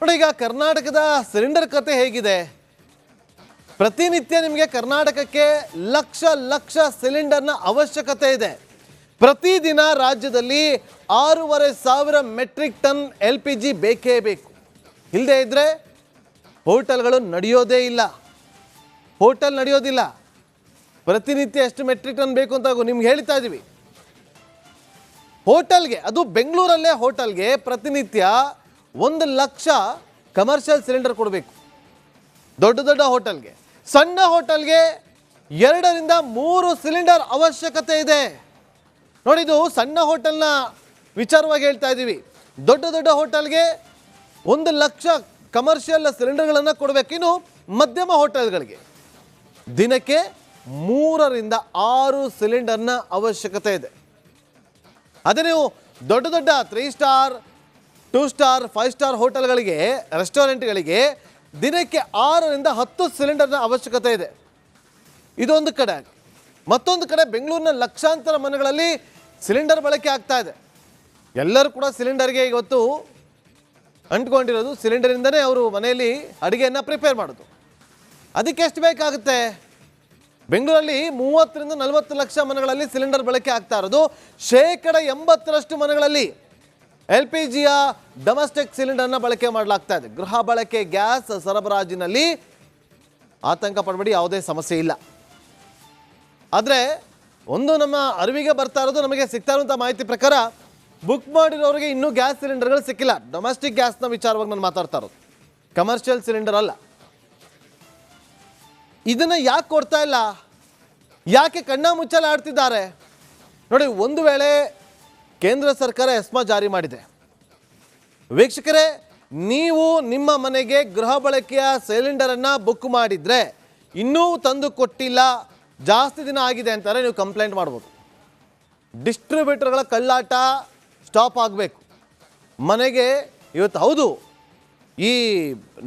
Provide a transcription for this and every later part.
ನೋಡಿ, ಈಗ ಕರ್ನಾಟಕದ ಸಿಲಿಂಡರ್ ಕತೆ ಹೇಗಿದೆ? ಪ್ರತಿನಿತ್ಯ ನಿಮಗೆ ಕರ್ನಾಟಕಕ್ಕೆ ಲಕ್ಷ ಲಕ್ಷ ಸಿಲಿಂಡರ್ನ ಅವಶ್ಯಕತೆ ಇದೆ. ಪ್ರತಿದಿನ ರಾಜ್ಯದಲ್ಲಿ 6,500 ಮೆಟ್ರಿಕ್ ಟನ್ LPG ಬೇಕೇ ಬೇಕು. ಇಲ್ಲದೆ ಇದ್ರೆ ಹೋಟೆಲ್ಗಳು ನಡೆಯೋದೇ ಇಲ್ಲ. ಪ್ರತಿನಿತ್ಯ ಎಷ್ಟು ಮೆಟ್ರಿಕ್ ಟನ್ ಬೇಕು ಅಂತ ನಿಮ್ಗೆ ಹೇಳ್ತಾ ಇದ್ದೀವಿ. ಹೋಟೆಲ್ಗೆ, ಅದು ಬೆಂಗಳೂರಲ್ಲೇ ಹೋಟೆಲ್ಗೆ ಪ್ರತಿನಿತ್ಯ 1 ಲಕ್ಷ ಕಮರ್ಷಿಯಲ್ ಸಿಲಿಂಡರ್ ಕೊಡಬೇಕು. ದೊಡ್ಡ ಹೋಟೆಲ್ಗೆ. ಸಣ್ಣ ಹೋಟೆಲ್ಗೆ 2 ರಿಂದ 3 ಸಿಲಿಂಡರ್ ಅವಶ್ಯಕತೆ ಇದೆ. ನೋಡಿ, ಇದು ಸಣ್ಣ ಹೋಟೆಲ್ನ ವಿಚಾರವಾಗಿ ಹೇಳ್ತಾ ಇದ್ದೀವಿ. ದೊಡ್ಡ ಹೋಟೆಲ್ಗೆ 1 ಲಕ್ಷ ಕಮರ್ಷಿಯಲ್ ಸಿಲಿಂಡರ್ಗಳನ್ನು ಕೊಡಬೇಕು. ಇನ್ನು ಮಧ್ಯಮ ಹೋಟೆಲ್ಗಳಿಗೆ ದಿನಕ್ಕೆ 3 ರಿಂದ 6 ಸಿಲಿಂಡರ್ನ ಅವಶ್ಯಕತೆ ಇದೆ. ಅದೇ ನೀವು ದೊಡ್ಡ 3 ಸ್ಟಾರ್ 2 ಸ್ಟಾರ್ 5 ಸ್ಟಾರ್ ಹೋಟೆಲ್ಗಳಿಗೆ, ರೆಸ್ಟೋರೆಂಟ್ಗಳಿಗೆ ದಿನಕ್ಕೆ 6 ರಿಂದ 10 ಸಿಲಿಂಡರ್ನ ಅವಶ್ಯಕತೆ ಇದೆ. ಇದೊಂದು ಕಡೆ. ಮತ್ತೊಂದು ಕಡೆ ಬೆಂಗಳೂರಿನ ಲಕ್ಷಾಂತರ ಮನೆಗಳಲ್ಲಿ ಸಿಲಿಂಡರ್ ಬಳಕೆ ಆಗ್ತಾ ಇದೆ. ಎಲ್ಲರೂ ಕೂಡ ಸಿಲಿಂಡರ್ಗೆ ಇವತ್ತು ಅಂಟ್ಕೊಂಡಿರೋದು. ಸಿಲಿಂಡರಿಂದನೇ ಅವರು ಮನೆಯಲ್ಲಿ ಅಡುಗೆಯನ್ನು ಪ್ರಿಪೇರ್ ಮಾಡೋದು. ಅದಕ್ಕೆ ಎಷ್ಟು ಬೇಕಾಗುತ್ತೆ? ಬೆಂಗಳೂರಲ್ಲಿ 30 ರಿಂದ 40 ಲಕ್ಷ ಮನೆಗಳಲ್ಲಿ ಸಿಲಿಂಡರ್ ಬಳಕೆ ಆಗ್ತಾ ಇರೋದು. 80% ಮನೆಗಳಲ್ಲಿ LPGಯ ಡೊಮೆಸ್ಟಿಕ್ ಸಿಲಿಂಡರ್ನ ಬಳಕೆ ಮಾಡಲಾಗ್ತಾ ಇದೆ. ಗೃಹ ಬಳಕೆ ಗ್ಯಾಸ್ ಸರಬರಾಜಿನಲ್ಲಿ ಆತಂಕ ಪಡಬೇಡಿ, ಯಾವುದೇ ಸಮಸ್ಯೆ ಇಲ್ಲ. ಆದರೆ ಒಂದು ನಮ್ಮ ಅರಿವಿಗೆ ಬರ್ತಾ ಇರೋದು, ನಮಗೆ ಸಿಗ್ತಾ ಇರುವಂಥ ಮಾಹಿತಿ ಪ್ರಕಾರ ಬುಕ್ ಮಾಡಿರೋರಿಗೆ ಇನ್ನೂ ಗ್ಯಾಸ್ ಸಿಲಿಂಡರ್ಗಳು ಸಿಕ್ಕಿಲ್ಲ. ಡೊಮೆಸ್ಟಿಕ್ ಗ್ಯಾಸ್ನ ವಿಚಾರವಾಗಿ ನಾನು ಮಾತಾಡ್ತಾ ಇರೋದು, ಕಮರ್ಷಿಯಲ್ ಸಿಲಿಂಡರ್ ಅಲ್ಲ. ಇದನ್ನು ಯಾಕೆ ಕೊಡ್ತಾ ಇಲ್ಲ? ಯಾಕೆ ಕಣ್ಣ ಮುಚ್ಚಲು ಆಡ್ತಿದ್ದಾರೆ? ನೋಡಿ, ಒಂದು ವೇಳೆ ಕೇಂದ್ರ ಸರ್ಕಾರ ಎಸ್ಮಾ ಜಾರಿ ಮಾಡಿದೆ. ವೀಕ್ಷಕರೇ, ನೀವು ನಿಮ್ಮ ಮನೆಗೆ ಗೃಹ ಬಳಕೆಯ ಸಿಲಿಂಡರನ್ನು ಬುಕ್ ಮಾಡಿದರೆ ಇನ್ನೂ ತಂದು ಕೊಟ್ಟಿಲ್ಲ, ಜಾಸ್ತಿ ದಿನ ಆಗಿದೆ ಅಂತಾರೆ, ನೀವು ಕಂಪ್ಲೇಂಟ್ ಮಾಡ್ಬೋದು. ಡಿಸ್ಟ್ರಿಬ್ಯೂಟರ್ಗಳ ಕಳ್ಳಾಟ ಸ್ಟಾಪ್ ಆಗಬೇಕು. ಮನೆಗೆ ಇವತ್ತು ಹೌದು, ಈ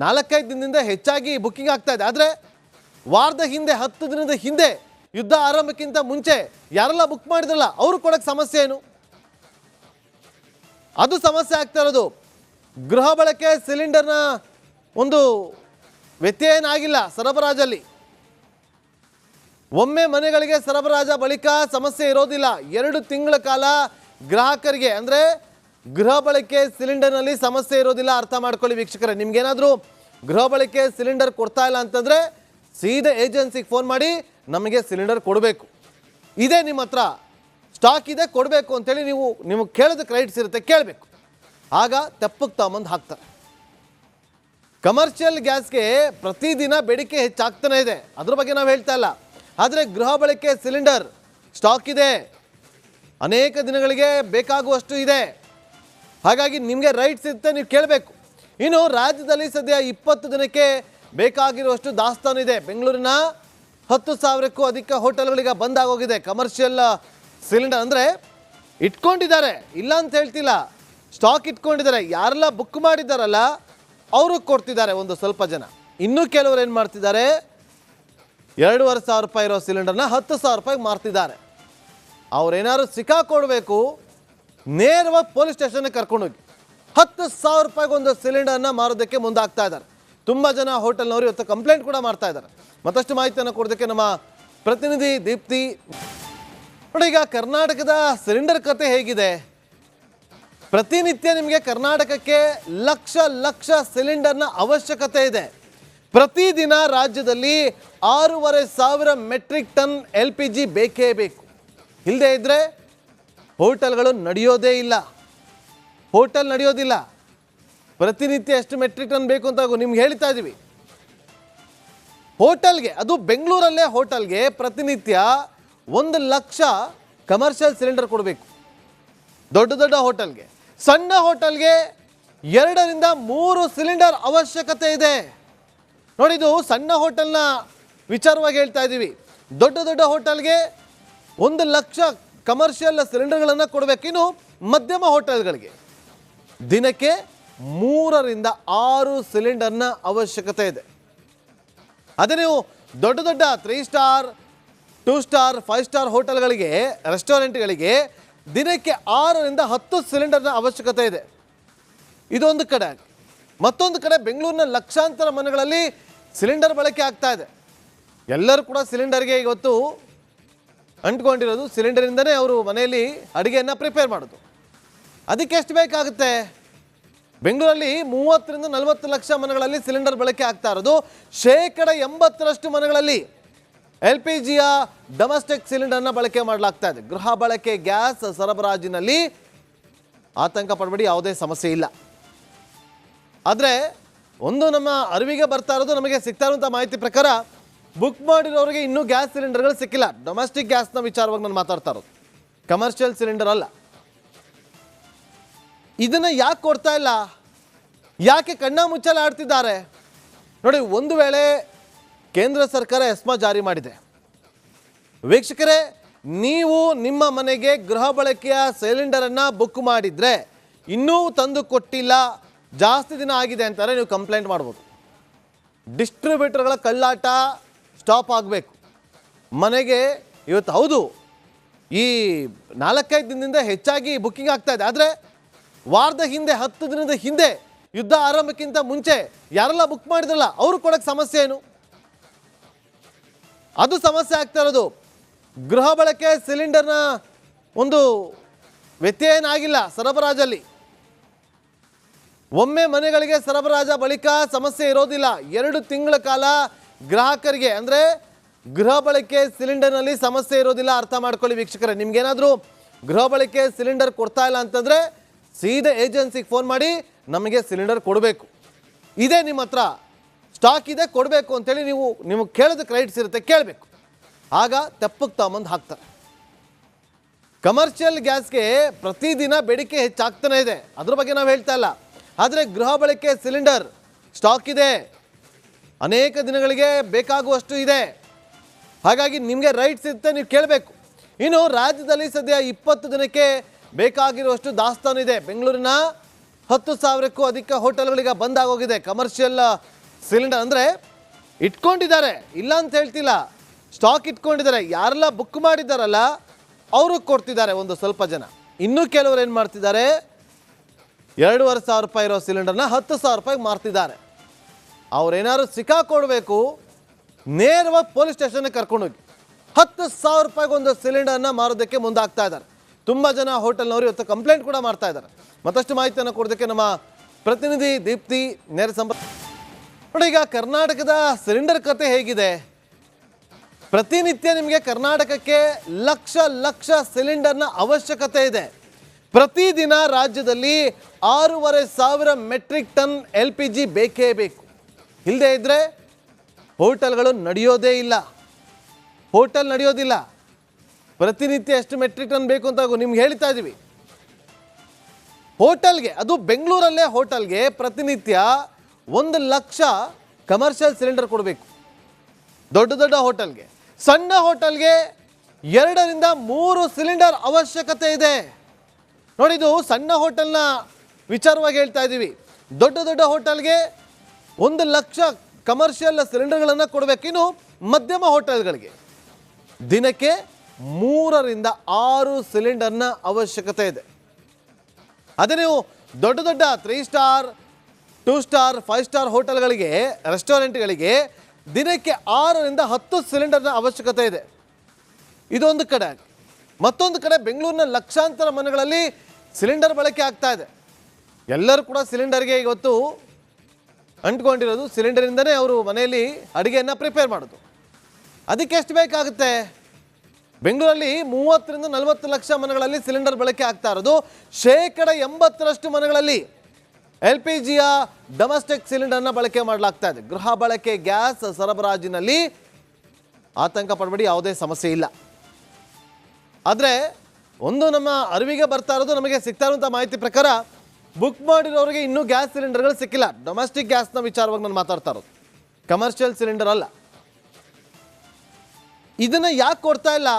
4-5 ದಿನದಿಂದ ಹೆಚ್ಚಾಗಿ ಬುಕ್ಕಿಂಗ್ ಆಗ್ತಾ ಇದೆ. ಆದರೆ ವಾರದ ಹಿಂದೆ, 10 ದಿನದ ಹಿಂದೆ, ಯುದ್ಧ ಆರಂಭಕ್ಕಿಂತ ಮುಂಚೆ ಯಾರೆಲ್ಲ ಬುಕ್ ಮಾಡಿದ್ರಲ್ಲ ಅವರು ಕೊಡೋಕ್ಕೆ ಸಮಸ್ಯೆ ಏನು? ಅದು ಸಮಸ್ಯೆ ಆಗ್ತಾ ಇರೋದು. ಗೃಹ ಬಳಕೆ ಸಿಲಿಂಡರ್ನ ಒಂದು ವ್ಯತ್ಯಯ ಏನಾಗಿಲ್ಲ ಸರಬರಾಜಲ್ಲಿ. ಒಮ್ಮೆ ಮನೆಗಳಿಗೆ ಸರಬರಾಜ ಬಳಿಕ ಸಮಸ್ಯೆ ಇರೋದಿಲ್ಲ. 2 ತಿಂಗಳ ಕಾಲ ಗ್ರಾಹಕರಿಗೆ, ಅಂದರೆ ಗೃಹ ಬಳಕೆ ಸಿಲಿಂಡರ್ನಲ್ಲಿ ಸಮಸ್ಯೆ ಇರೋದಿಲ್ಲ. ಅರ್ಥ ಮಾಡ್ಕೊಳ್ಳಿ ವೀಕ್ಷಕರೇ. ನಿಮ್ಗೇನಾದರೂ ಗೃಹ ಬಳಕೆ ಸಿಲಿಂಡರ್ ಕೊಡ್ತಾ ಇಲ್ಲ ಅಂತಂದರೆ ಸೀದಾ ಏಜೆನ್ಸಿಗೆ ಫೋನ್ ಮಾಡಿ, ನಮಗೆ ಸಿಲಿಂಡರ್ ಕೊಡಬೇಕು, ಇದೇ ನಿಮ್ಮ ಹತ್ರ ಸ್ಟಾಕ್ ಇದೆ, ಕೊಡಬೇಕು ಅಂತೇಳಿ ನಿಮಗೆ ಕೇಳೋದಕ್ಕೆ ರೈಟ್ಸ್ ಇರುತ್ತೆ, ಕೇಳಬೇಕು. ಆಗ ತೆಪ್ಪಕ್ಕೆ ತಗೊಂಬಂದು ಹಾಕ್ತಾರೆ. ಕಮರ್ಷಿಯಲ್ ಗ್ಯಾಸ್ಗೆ ಪ್ರತಿದಿನ ಬೇಡಿಕೆ ಹೆಚ್ಚಾಗ್ತಾನೆ ಇದೆ, ಅದ್ರ ಬಗ್ಗೆ ನಾವು ಹೇಳ್ತಾ ಇಲ್ಲ. ಆದರೆ ಗೃಹ ಬಳಕೆ ಸಿಲಿಂಡರ್ ಸ್ಟಾಕ್ ಇದೆ, ಅನೇಕ ದಿನಗಳಿಗೆ ಬೇಕಾಗುವಷ್ಟು ಇದೆ. ಹಾಗಾಗಿ ನಿಮಗೆ ರೈಟ್ಸ್ ಇರುತ್ತೆ, ನೀವು ಕೇಳಬೇಕು. ಇನ್ನು ರಾಜ್ಯದಲ್ಲಿ ಸದ್ಯ 20 ದಿನಕ್ಕೆ ಬೇಕಾಗಿರುವಷ್ಟು ದಾಸ್ತಾನು ಇದೆ. ಬೆಂಗಳೂರಿನ 10,000ಕ್ಕೂ ಅಧಿಕ ಹೋಟೆಲ್ಗಳಿಗೆ ಬಂದಾಗೋಗಿದೆ ಕಮರ್ಷಿಯಲ್ ಸಿಲಿಂಡರ್. ಅಂದರೆ ಇಟ್ಕೊಂಡಿದ್ದಾರೆ, ಇಲ್ಲ ಅಂತ ಹೇಳ್ತಿಲ್ಲ, ಸ್ಟಾಕ್ ಇಟ್ಕೊಂಡಿದ್ದಾರೆ. ಯಾರೆಲ್ಲ ಬುಕ್ ಮಾಡಿದ್ದಾರಲ್ಲ ಅವರು ಕೊಡ್ತಿದ್ದಾರೆ ಒಂದು ಸ್ವಲ್ಪ ಜನ. ಇನ್ನೂ ಕೆಲವರು ಏನು ಮಾಡ್ತಿದ್ದಾರೆ, 2,500 ರೂಪಾಯಿ ಇರೋ ಸಿಲಿಂಡರ್ನ 10,000 ರೂಪಾಯಿಗೆ ಮಾರ್ತಿದ್ದಾರೆ. ಅವ್ರೇನಾದ್ರು ಸಿಕ್ಕಾಕೊಡ್ಬೇಕು, ನೇರವಾಗಿ ಪೊಲೀಸ್ ಸ್ಟೇಷನ್ಗೆ ಕರ್ಕೊಂಡೋಗಿ 10,000 ರೂಪಾಯಿಗೆ ಒಂದು ಸಿಲಿಂಡರ್ನ ಮಾರೋದಕ್ಕೆ ಮುಂದಾಗ್ತಾ ಇದ್ದಾರೆ. ತುಂಬ ಜನ ಹೋಟೆಲ್ನವರು ಇವತ್ತು ಕಂಪ್ಲೇಂಟ್ ಕೂಡ ಮಾಡ್ತಾ ಇದ್ದಾರೆ. ಮತ್ತಷ್ಟು ಮಾಹಿತಿಯನ್ನು ಕೊಡೋದಕ್ಕೆ ನಮ್ಮ ಪ್ರತಿನಿಧಿ ದೀಪ್ತಿ. ನೋಡಿ, ಈಗ ಕರ್ನಾಟಕದ ಸಿಲಿಂಡರ್ ಕತೆ ಹೇಗಿದೆ? ಪ್ರತಿನಿತ್ಯ ನಿಮಗೆ ಕರ್ನಾಟಕಕ್ಕೆ ಲಕ್ಷ ಲಕ್ಷ ಸಿಲಿಂಡರ್ನ ಅವಶ್ಯಕತೆ ಇದೆ. ಪ್ರತಿದಿನ ರಾಜ್ಯದಲ್ಲಿ 6,500 ಮೆಟ್ರಿಕ್ ಟನ್ LPG ಬೇಕೇ ಬೇಕು. ಇಲ್ಲದೆ ಇದ್ದರೆ ಹೋಟೆಲ್ಗಳು ನಡೆಯೋದಿಲ್ಲ. ಪ್ರತಿನಿತ್ಯ ಎಷ್ಟು ಮೆಟ್ರಿಕ್ ಟನ್ ಬೇಕು ಅಂತ ನಿಮ್ಗೆ ಹೇಳ್ತಾ ಇದ್ದೀವಿ. ಹೋಟೆಲ್ಗೆ, ಅದು ಬೆಂಗಳೂರಲ್ಲೇ ಹೋಟೆಲ್ಗೆ ಪ್ರತಿನಿತ್ಯ 1 ಲಕ್ಷ ಕಮರ್ಷಿಯಲ್ ಸಿಲಿಂಡರ್ ಕೊಡಬೇಕು. ದೊಡ್ಡ ಹೋಟೆಲ್ಗೆ. ಸಣ್ಣ ಹೋಟೆಲ್ಗೆ 2 ರಿಂದ 3 ಸಿಲಿಂಡರ್ ಅವಶ್ಯಕತೆ ಇದೆ. ನೋಡಿ, ಇದು ಸಣ್ಣ ಹೋಟೆಲ್ನ ವಿಚಾರವಾಗಿ ಹೇಳ್ತಾ ಇದ್ದೀವಿ. ದೊಡ್ಡ ಹೋಟೆಲ್ಗೆ 1 ಲಕ್ಷ ಕಮರ್ಷಿಯಲ್ ಸಿಲಿಂಡರ್ಗಳನ್ನು ಕೊಡಬೇಕು. ಇನ್ನು ಮಧ್ಯಮ ಹೋಟೆಲ್ಗಳಿಗೆ ದಿನಕ್ಕೆ 3 ರಿಂದ 6 ಸಿಲಿಂಡರ್ನ ಅವಶ್ಯಕತೆ ಇದೆ. ಅದೇ ನೀವು ದೊಡ್ಡ 3 ಸ್ಟಾರ್ 2 ಸ್ಟಾರ್ 5 ಸ್ಟಾರ್ ಹೋಟೆಲ್ಗಳಿಗೆ, ರೆಸ್ಟೋರೆಂಟ್ಗಳಿಗೆ ದಿನಕ್ಕೆ 6 ರಿಂದ 10 ಸಿಲಿಂಡರ್ನ ಅವಶ್ಯಕತೆ ಇದೆ. ಇದೊಂದು ಕಡೆ. ಮತ್ತೊಂದು ಕಡೆ ಬೆಂಗಳೂರಿನ ಲಕ್ಷಾಂತರ ಮನೆಗಳಲ್ಲಿ ಸಿಲಿಂಡರ್ ಬಳಕೆ ಆಗ್ತಾ ಇದೆ. ಎಲ್ಲರೂ ಕೂಡ ಸಿಲಿಂಡರ್ಗೆ ಇವತ್ತು ಅಂಟ್ಕೊಂಡಿರೋದು, ಸಿಲಿಂಡರಿಂದನೇ ಅವರು ಮನೆಯಲ್ಲಿ ಅಡುಗೆಯನ್ನು ಪ್ರಿಪೇರ್ ಮಾಡೋದು. ಅದಕ್ಕೆ ಎಷ್ಟು ಬೇಕಾಗುತ್ತೆ? ಬೆಂಗಳೂರಲ್ಲಿ 30 ರಿಂದ 40 ಲಕ್ಷ ಮನೆಗಳಲ್ಲಿ ಸಿಲಿಂಡರ್ ಬಳಕೆ ಆಗ್ತಾ ಇರೋದು. 80% ಮನೆಗಳಲ್ಲಿ LPGಯ ಡೊಮೆಸ್ಟಿಕ್ ಸಿಲಿಂಡರ್ನ ಬಳಕೆ ಮಾಡಲಾಗ್ತಾ ಇದೆ. ಗೃಹ ಬಳಕೆ ಗ್ಯಾಸ್ ಸರಬರಾಜಿನಲ್ಲಿ ಆತಂಕ ಪಡಬೇಡಿ, ಯಾವುದೇ ಸಮಸ್ಯೆ ಇಲ್ಲ. ಆದರೆ ಒಂದು ನಮ್ಮ ಅರಿವಿಗೆ ಬರ್ತಾ ಇರೋದು, ನಮಗೆ ಸಿಗ್ತಾ ಇರುವಂಥ ಮಾಹಿತಿ ಪ್ರಕಾರ ಬುಕ್ ಮಾಡಿರೋರಿಗೆ ಇನ್ನೂ ಗ್ಯಾಸ್ ಸಿಲಿಂಡರ್ಗಳು ಸಿಕ್ಕಿಲ್ಲ. ಡೊಮೆಸ್ಟಿಕ್ ಗ್ಯಾಸ್ನ ವಿಚಾರವಾಗಿ ನಾನು ಮಾತಾಡ್ತಾ ಇರೋದು, ಕಮರ್ಷಿಯಲ್ ಸಿಲಿಂಡರ್ ಅಲ್ಲ. ಇದನ್ನು ಯಾಕೆ ಕೊಡ್ತಾ ಇಲ್ಲ? ಯಾಕೆ ಕಣ್ಣ ಮುಚ್ಚಲು ಆಡ್ತಿದ್ದಾರೆ? ನೋಡಿ, ಒಂದು ವೇಳೆ ಕೇಂದ್ರ ಸರ್ಕಾರ ಎಸ್ಮಾ ಜಾರಿ ಮಾಡಿದೆ. ವೀಕ್ಷಕರೇ, ನೀವು ನಿಮ್ಮ ಮನೆಗೆ ಗೃಹ ಬಳಕೆಯ ಸಿಲಿಂಡರನ್ನು ಬುಕ್ ಮಾಡಿದರೆ ಇನ್ನೂ ತಂದು ಕೊಟ್ಟಿಲ್ಲ, ಜಾಸ್ತಿ ದಿನ ಆಗಿದೆ ಅಂತಾರೆ, ನೀವು ಕಂಪ್ಲೇಂಟ್ ಮಾಡ್ಬೋದು. ಡಿಸ್ಟ್ರಿಬ್ಯೂಟರ್ಗಳ ಕಳ್ಳಾಟ ಸ್ಟಾಪ್ ಆಗಬೇಕು. ಮನೆಗೆ ಇವತ್ತು ಹೌದು ಈ 4-5 ದಿನದಿಂದ ಹೆಚ್ಚಾಗಿ ಬುಕ್ಕಿಂಗ್ ಆಗ್ತಾ ಇದೆ. ಆದರೆ ವಾರದ ಹಿಂದೆ 10 ದಿನದ ಹಿಂದೆ ಯುದ್ಧ ಆರಂಭಕ್ಕಿಂತ ಮುಂಚೆ ಯಾರೆಲ್ಲ ಬುಕ್ ಮಾಡಿದ್ರಲ್ಲ ಅವರು ಕೊಡೋಕ್ಕೆ ಸಮಸ್ಯೆ ಏನು? ಅದು ಸಮಸ್ಯೆ ಆಗ್ತಾ ಇರೋದು. ಗೃಹ ಬಳಕೆ ಸಿಲಿಂಡರ್ನ ಒಂದು ವ್ಯತ್ಯಯ ಏನಾಗಿಲ್ಲ ಸರಬರಾಜಲ್ಲಿ. ಒಮ್ಮೆ ಮನೆಗಳಿಗೆ ಸರಬರಾಜ ಬಳಿಕ ಸಮಸ್ಯೆ ಇರೋದಿಲ್ಲ. 2 ತಿಂಗಳ ಕಾಲ ಗ್ರಾಹಕರಿಗೆ ಅಂದರೆ ಗೃಹ ಬಳಕೆ ಸಿಲಿಂಡರ್ನಲ್ಲಿ ಸಮಸ್ಯೆ ಇರೋದಿಲ್ಲ. ಅರ್ಥ ಮಾಡ್ಕೊಳ್ಳಿ ವೀಕ್ಷಕರೇ. ನಿಮ್ಗೇನಾದರೂ ಗೃಹ ಬಳಕೆ ಸಿಲಿಂಡರ್ ಕೊಡ್ತಾ ಇಲ್ಲ ಅಂತಂದರೆ ಸೀದಾ ಏಜೆನ್ಸಿಗೆ ಫೋನ್ ಮಾಡಿ ನಮಗೆ ಸಿಲಿಂಡರ್ ಕೊಡಬೇಕು, ಇದೇ ನಿಮ್ಮ ಹತ್ರ ಸ್ಟಾಕ್ ಇದೆ ಕೊಡಬೇಕು ಅಂತೇಳಿ ನಿಮಗೆ ಕೇಳೋದಕ್ಕೆ ರೈಟ್ಸ್ ಇರುತ್ತೆ, ಕೇಳಬೇಕು. ಆಗ ತೆಪ್ಪಕ್ಕೆ ತಗೊಂಬಂದು ಹಾಕ್ತಾರೆ. ಕಮರ್ಷಿಯಲ್ ಗ್ಯಾಸ್ಗೆ ಪ್ರತಿದಿನ ಬೇಡಿಕೆ ಹೆಚ್ಚಾಗ್ತಾನೆ ಇದೆ, ಅದ್ರ ಬಗ್ಗೆ ನಾವು ಹೇಳ್ತಾ ಇಲ್ಲ. ಆದರೆ ಗೃಹ ಬಳಕೆ ಸಿಲಿಂಡರ್ ಸ್ಟಾಕ್ ಇದೆ, ಅನೇಕ ದಿನಗಳಿಗೆ ಬೇಕಾಗುವಷ್ಟು ಇದೆ. ಹಾಗಾಗಿ ನಿಮಗೆ ರೈಟ್ಸ್ ಇರುತ್ತೆ, ನೀವು ಕೇಳಬೇಕು. ಇನ್ನು ರಾಜ್ಯದಲ್ಲಿ ಸದ್ಯ 20 ದಿನಕ್ಕೆ ಬೇಕಾಗಿರುವಷ್ಟು ದಾಸ್ತಾನು ಇದೆ. ಬೆಂಗಳೂರಿನ 10,000ಕ್ಕೂ ಅಧಿಕ ಹೋಟೆಲ್ಗಳಿಗೆ ಬಂದಾಗೋಗಿದೆ ಕಮರ್ಷಿಯಲ್ ಸಿಲಿಂಡರ್. ಅಂದರೆ ಇಟ್ಕೊಂಡಿದ್ದಾರೆ, ಇಲ್ಲ ಅಂತ ಹೇಳ್ತಿಲ್ಲ, ಸ್ಟಾಕ್ ಇಟ್ಕೊಂಡಿದ್ದಾರೆ. ಯಾರೆಲ್ಲ ಬುಕ್ ಮಾಡಿದ್ದಾರಲ್ಲ ಅವರು ಕೊಡ್ತಿದ್ದಾರೆ ಒಂದು ಸ್ವಲ್ಪ ಜನ. ಇನ್ನೂ ಕೆಲವರು ಏನು ಮಾಡ್ತಿದ್ದಾರೆ, 2,500 ರೂಪಾಯಿ ಇರೋ ಸಿಲಿಂಡರ್ನ 10,000 ರೂಪಾಯಿಗೆ ಮಾರ್ತಿದ್ದಾರೆ. ಅವ್ರೇನಾದ್ರು ಸಿಕ್ಕಾಕೊಡ್ಬೇಕು, ನೇರವಾಗಿ ಪೊಲೀಸ್ ಸ್ಟೇಷನ್ಗೆ ಕರ್ಕೊಂಡೋಗಿ 10,000 ರೂಪಾಯಿಗೆ ಒಂದು ಸಿಲಿಂಡರ್ನ ಮಾರೋದಕ್ಕೆ ಮುಂದಾಗ್ತಾ ಇದ್ದಾರೆ. ತುಂಬ ಜನ ಹೋಟೆಲ್ನವರು ಇವತ್ತು ಕಂಪ್ಲೇಂಟ್ ಕೂಡ ಮಾಡ್ತಾ ಇದ್ದಾರೆ. ಮತ್ತಷ್ಟು ಮಾಹಿತಿಯನ್ನು ಕೊಡೋದಕ್ಕೆ ನಮ್ಮ ಪ್ರತಿನಿಧಿ ದೀಪ್ತಿ ನೇರ ಸಂಪರ್ಕ. ನೋಡಿ, ಈಗ ಕರ್ನಾಟಕದ ಸಿಲಿಂಡರ್ ಕತೆ ಹೇಗಿದೆ? ಪ್ರತಿನಿತ್ಯ ನಿಮಗೆ ಕರ್ನಾಟಕಕ್ಕೆ ಲಕ್ಷ ಸಿಲಿಂಡರ್ನ ಅವಶ್ಯಕತೆ ಇದೆ. ಪ್ರತಿದಿನ ರಾಜ್ಯದಲ್ಲಿ 6,500 ಮೆಟ್ರಿಕ್ ಟನ್ LPG ಬೇಕೇ ಬೇಕು. ಇಲ್ಲದೆ ಇದ್ದರೆ ಹೋಟೆಲ್ಗಳು ನಡೆಯೋದೇ ಇಲ್ಲ. ಹೋಟೆಲ್ ನಡೆಯೋದಿಲ್ಲ. ಪ್ರತಿನಿತ್ಯ ಎಷ್ಟು ಮೆಟ್ರಿಕ್ ಟನ್ ಬೇಕು ಅಂತ ನಿಮ್ಗೆ ಹೇಳ್ತಾ ಇದ್ದೀವಿ. ಹೋಟೆಲ್ಗೆ, ಅದು ಬೆಂಗಳೂರಲ್ಲೇ ಹೋಟೆಲ್ಗೆ ಪ್ರತಿನಿತ್ಯ 1 ಲಕ್ಷ ಕಮರ್ಷಿಯಲ್ ಸಿಲಿಂಡರ್ ಕೊಡಬೇಕು. ದೊಡ್ಡ ಹೋಟೆಲ್ಗೆ. ಸಣ್ಣ ಹೋಟೆಲ್ಗೆ 2 ರಿಂದ 3 ಸಿಲಿಂಡರ್ ಅವಶ್ಯಕತೆ ಇದೆ. ನೋಡಿ, ಇದು ಸಣ್ಣ ಹೋಟೆಲ್ನ ವಿಚಾರವಾಗಿ ಹೇಳ್ತಾ ಇದ್ದೀವಿ. ದೊಡ್ಡ ಹೋಟೆಲ್ಗೆ 1 ಲಕ್ಷ ಕಮರ್ಷಿಯಲ್ ಸಿಲಿಂಡರ್ಗಳನ್ನು ಕೊಡಬೇಕು. ಇನ್ನು ಮಧ್ಯಮ ಹೋಟೆಲ್ಗಳಿಗೆ ದಿನಕ್ಕೆ 3 ರಿಂದ 6 ಸಿಲಿಂಡರ್ನ ಅವಶ್ಯಕತೆ ಇದೆ. ಅದೇ ನೀವು ದೊಡ್ಡ 3 ಸ್ಟಾರ್ 2 ಸ್ಟಾರ್ 5 ಸ್ಟಾರ್ ಹೋಟೆಲ್ಗಳಿಗೆ, ರೆಸ್ಟೋರೆಂಟ್ಗಳಿಗೆ ದಿನಕ್ಕೆ 6 ರಿಂದ 10 ಸಿಲಿಂಡರ್ನ ಅವಶ್ಯಕತೆ ಇದೆ. ಇದೊಂದು ಕಡೆ. ಮತ್ತೊಂದು ಕಡೆ ಬೆಂಗಳೂರಿನ ಲಕ್ಷಾಂತರ ಮನೆಗಳಲ್ಲಿ ಸಿಲಿಂಡರ್ ಬಳಕೆ ಆಗ್ತಾ ಇದೆ. ಎಲ್ಲರೂ ಕೂಡ ಸಿಲಿಂಡರ್ಗೆ ಇವತ್ತು ಅಂಟ್ಕೊಂಡಿರೋದು, ಸಿಲಿಂಡರಿಂದನೇ ಅವರು ಮನೆಯಲ್ಲಿ ಅಡುಗೆಯನ್ನು ಪ್ರಿಪೇರ್ ಮಾಡೋದು. ಅದಕ್ಕೆ ಎಷ್ಟು ಬೇಕಾಗುತ್ತೆ? ಬೆಂಗಳೂರಲ್ಲಿ 30 ರಿಂದ 40 ಲಕ್ಷ ಮನೆಗಳಲ್ಲಿ ಸಿಲಿಂಡರ್ ಬಳಕೆ ಆಗ್ತಾ ಇರೋದು. 80% ಮನೆಗಳಲ್ಲಿ LPGಯ ಡೊಮೆಸ್ಟಿಕ್ ಸಿಲಿಂಡರ್ನ ಬಳಕೆ ಮಾಡಲಾಗ್ತಾ ಇದೆ. ಗೃಹ ಬಳಕೆ ಗ್ಯಾಸ್ ಸರಬರಾಜಿನಲ್ಲಿ ಆತಂಕ ಪಡಬೇಡಿ, ಯಾವುದೇ ಸಮಸ್ಯೆ ಇಲ್ಲ. ಆದರೆ ಒಂದು ನಮ್ಮ ಅರಿವಿಗೆ ಬರ್ತಾ ಇರೋದು, ನಮಗೆ ಸಿಗ್ತಾ ಇರುವಂಥ ಮಾಹಿತಿ ಪ್ರಕಾರ ಬುಕ್ ಮಾಡಿರೋರಿಗೆ ಇನ್ನೂ ಗ್ಯಾಸ್ ಸಿಲಿಂಡರ್ಗಳು ಸಿಕ್ಕಿಲ್ಲ. ಡೊಮೆಸ್ಟಿಕ್ ಗ್ಯಾಸ್ನ ವಿಚಾರವಾಗಿ ನಾನು ಮಾತಾಡ್ತಾ ಇರೋದು, ಕಮರ್ಷಿಯಲ್ ಸಿಲಿಂಡರ್ ಅಲ್ಲ. ಇದನ್ನು ಯಾಕೆ ಕೊಡ್ತಾ ಇಲ್ಲ?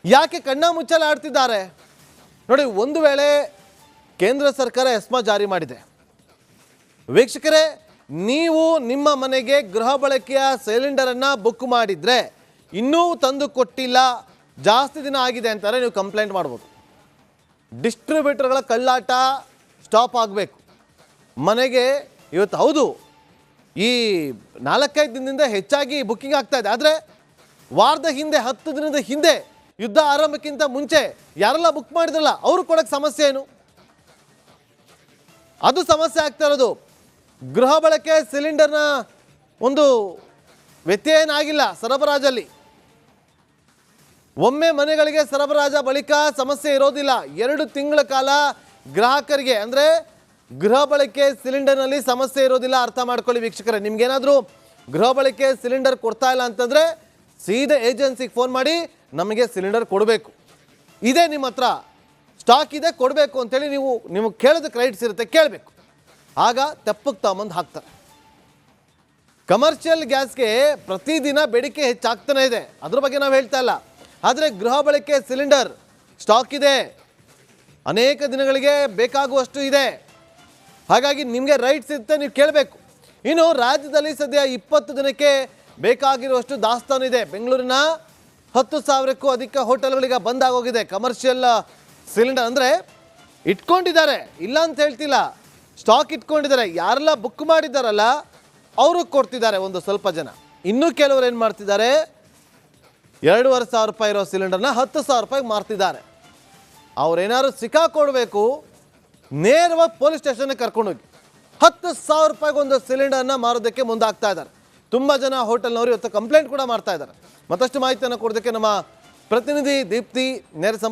ಯಾಕೆ ಕಣ್ಣ ಮುಚ್ಚಲು ಆಡ್ತಿದ್ದಾರೆ? ನೋಡಿ, ಒಂದು ವೇಳೆ ಕೇಂದ್ರ ಸರ್ಕಾರ ಎಸ್ಮಾ ಜಾರಿ ಮಾಡಿದೆ. ವೀಕ್ಷಕರೇ, ನೀವು ನಿಮ್ಮ ಮನೆಗೆ ಗೃಹ ಬಳಕೆಯ ಸಿಲಿಂಡರನ್ನು ಬುಕ್ ಮಾಡಿದರೆ ಇನ್ನೂ ತಂದು ಕೊಟ್ಟಿಲ್ಲ, ಜಾಸ್ತಿ ದಿನ ಆಗಿದೆ ಅಂತಾರೆ, ನೀವು ಕಂಪ್ಲೇಂಟ್ ಮಾಡ್ಬೋದು. ಡಿಸ್ಟ್ರಿಬ್ಯೂಟರ್ಗಳ ಕಳ್ಳಾಟ ಸ್ಟಾಪ್ ಆಗಬೇಕು. ಮನೆಗೆ ಇವತ್ತು ಹೌದು ಈ 4-5 ದಿನದಿಂದ ಹೆಚ್ಚಾಗಿ ಬುಕ್ಕಿಂಗ್ ಆಗ್ತಾ ಇದೆ. ಆದರೆ ವಾರದ ಹಿಂದೆ 10 ದಿನದ ಹಿಂದೆ ಯುದ್ಧ ಆರಂಭಕ್ಕಿಂತ ಮುಂಚೆ ಯಾರೆಲ್ಲ ಬುಕ್ ಮಾಡಿದ್ರಲ್ಲ ಅವರು ಕೊಡೋಕ್ಕೆ ಸಮಸ್ಯೆ ಏನು? ಅದು ಸಮಸ್ಯೆ ಆಗ್ತಾ ಇರೋದು. ಗೃಹ ಬಳಕೆ ಸಿಲಿಂಡರ್ನ ಒಂದು ವ್ಯತ್ಯಯ ಏನಾಗಿಲ್ಲ ಸರಬರಾಜಲ್ಲಿ. ಒಮ್ಮೆ ಮನೆಗಳಿಗೆ ಸರಬರಾಜ ಬಳಿಕ ಸಮಸ್ಯೆ ಇರೋದಿಲ್ಲ. 2 ತಿಂಗಳ ಕಾಲ ಗ್ರಾಹಕರಿಗೆ ಅಂದರೆ ಗೃಹ ಬಳಕೆ ಸಿಲಿಂಡರ್ನಲ್ಲಿ ಸಮಸ್ಯೆ ಇರೋದಿಲ್ಲ. ಅರ್ಥ ಮಾಡ್ಕೊಳ್ಳಿ ವೀಕ್ಷಕರೇ. ನಿಮ್ಗೇನಾದರೂ ಗೃಹ ಬಳಕೆ ಸಿಲಿಂಡರ್ ಕೊಡ್ತಾ ಇಲ್ಲ ಅಂತಂದರೆ ಸೀದಾ ಏಜೆನ್ಸಿಗೆ ಫೋನ್ ಮಾಡಿ ನಮಗೆ ಸಿಲಿಂಡರ್ ಕೊಡಬೇಕು, ಇದೇ ನಿಮ್ಮ ಹತ್ರ ಸ್ಟಾಕ್ ಇದೆ ಕೊಡಬೇಕು ಅಂತೇಳಿ ನಿಮಗೆ ಕೇಳೋದಕ್ಕೆ ರೈಟ್ಸ್ ಇರುತ್ತೆ, ಕೇಳಬೇಕು. ಆಗ ತೆಪ್ಪಕ್ಕೆ ತಗೊಂಬಂದು ಹಾಕ್ತಾರೆ. ಕಮರ್ಷಿಯಲ್ ಗ್ಯಾಸ್ಗೆ ಪ್ರತಿದಿನ ಬೇಡಿಕೆ ಹೆಚ್ಚಾಗ್ತಾನೆ ಇದೆ, ಅದ್ರ ಬಗ್ಗೆ ನಾವು ಹೇಳ್ತಾ ಇಲ್ಲ. ಆದರೆ ಗೃಹ ಬಳಕೆ ಸಿಲಿಂಡರ್ ಸ್ಟಾಕ್ ಇದೆ, ಅನೇಕ ದಿನಗಳಿಗೆ ಬೇಕಾಗುವಷ್ಟು ಇದೆ. ಹಾಗಾಗಿ ನಿಮಗೆ ರೈಟ್ಸ್ ಇರುತ್ತೆ, ನೀವು ಕೇಳಬೇಕು. ಇನ್ನು ರಾಜ್ಯದಲ್ಲಿ ಸದ್ಯ 20 ದಿನಕ್ಕೆ ಬೇಕಾಗಿರುವಷ್ಟು ದಾಸ್ತಾನು ಇದೆ. ಬೆಂಗಳೂರಿನ 10,000ಕ್ಕೂ ಅಧಿಕ ಹೋಟೆಲ್ಗಳಿಗೆ ಬಂದಾಗೋಗಿದೆ ಕಮರ್ಷಿಯಲ್ ಸಿಲಿಂಡರ್. ಅಂದರೆ ಇಟ್ಕೊಂಡಿದ್ದಾರೆ, ಇಲ್ಲ ಅಂತ ಹೇಳ್ತಿಲ್ಲ, ಸ್ಟಾಕ್ ಇಟ್ಕೊಂಡಿದ್ದಾರೆ. ಯಾರೆಲ್ಲ ಬುಕ್ ಮಾಡಿದ್ದಾರಲ್ಲ ಅವರು ಕೊಡ್ತಿದ್ದಾರೆ ಒಂದು ಸ್ವಲ್ಪ ಜನ. ಇನ್ನೂ ಕೆಲವರು ಏನು ಮಾಡ್ತಿದ್ದಾರೆ, 2,500 ರೂಪಾಯಿ ಇರೋ ಸಿಲಿಂಡರ್ನ 10,000 ರೂಪಾಯಿಗೆ ಮಾರ್ತಿದ್ದಾರೆ. ಅವ್ರೇನಾದ್ರು ಸಿಕ್ಕಾಕೊಡ್ಬೇಕು, ನೇರವಾಗಿ ಪೊಲೀಸ್ ಸ್ಟೇಷನ್ಗೆ ಕರ್ಕೊಂಡೋಗಿ 10,000 ರೂಪಾಯಿಗೆ ಒಂದು ಸಿಲಿಂಡರ್ನ ಮಾರೋದಕ್ಕೆ ಮುಂದಾಗ್ತಾ ಇದ್ದಾರೆ. ತುಂಬ ಜನ ಹೋಟೆಲ್ನವರು ಇವತ್ತು ಕಂಪ್ಲೇಂಟ್ ಕೂಡ ಮಾಡ್ತಾ ಇದ್ದಾರೆ. ಮತ್ತಷ್ಟು ಮಾಹಿತಿಯನ್ನು ಕೊಡೋದಕ್ಕೆ ನಮ್ಮ ಪ್ರತಿನಿಧಿ ದೀಪ್ತಿ ನೇರ